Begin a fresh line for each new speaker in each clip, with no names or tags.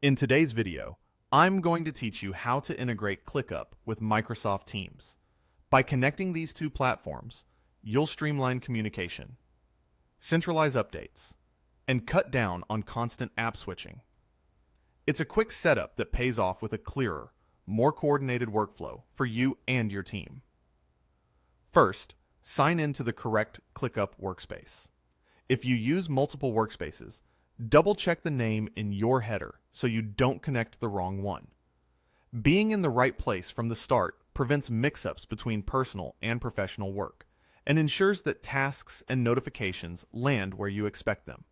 In today's video, I'm going to teach you how to integrate ClickUp with Microsoft Teams. By connecting these two platforms, you'll streamline communication, centralize updates, and cut down on constant app switching. It's a quick setup that pays off with a clearer, more coordinated workflow for you and your team. First, sign in to the correct ClickUp workspace. If you use multiple workspaces, double-check the name in your header so you don't connect the wrong one. Being in the right place from the start prevents mix-ups between personal and professional work and ensures that tasks and notifications land where you expect them.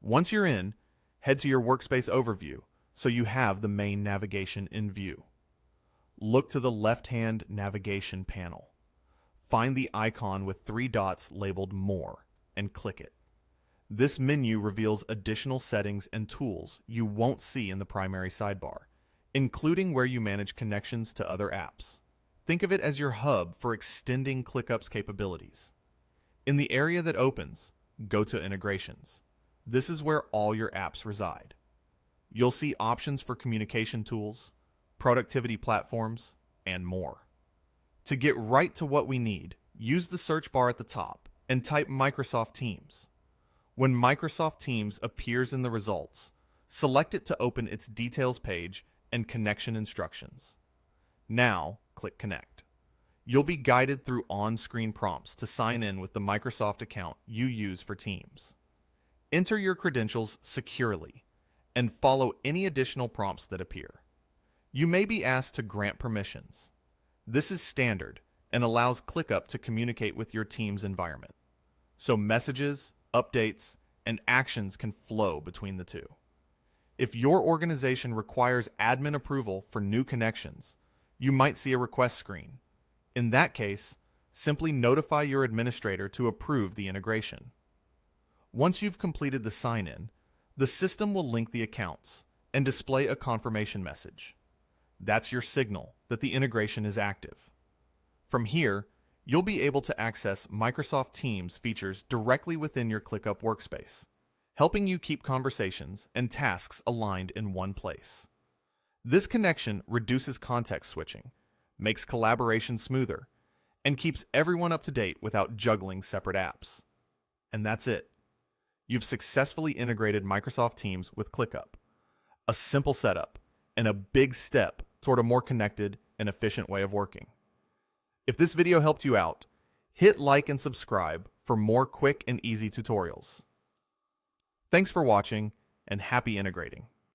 Once you're in, head to your workspace overview so you have the main navigation in view. Look to the left-hand navigation panel. Find the icon with 3 dots labeled More and click it. This menu reveals additional settings and tools you won't see in the primary sidebar, including where you manage connections to other apps. Think of it as your hub for extending ClickUp's capabilities. In the area that opens, go to Integrations. This is where all your apps reside. You'll see options for communication tools, productivity platforms, and more. To get right to what we need, use the search bar at the top and type Microsoft Teams. When Microsoft Teams appears in the results, select it to open its Details page and connection instructions. Now, click Connect. You'll be guided through on-screen prompts to sign in with the Microsoft account you use for Teams. Enter your credentials securely and follow any additional prompts that appear. You may be asked to grant permissions. This is standard and allows ClickUp to communicate with your team's environment, so messages, updates, and actions can flow between the two. If your organization requires admin approval for new connections, you might see a request screen. In that case, simply notify your administrator to approve the integration. Once you've completed the sign-in, the system will link the accounts and display a confirmation message. That's your signal that the integration is active. From here, you'll be able to access Microsoft Teams features directly within your ClickUp workspace, helping you keep conversations and tasks aligned in one place. This connection reduces context switching, makes collaboration smoother, and keeps everyone up to date without juggling separate apps. And that's it. You've successfully integrated Microsoft Teams with ClickUp. A simple setup and a big step toward a more connected and efficient way of working. If this video helped you out, hit like and subscribe for more quick and easy tutorials. Thanks for watching, and happy integrating.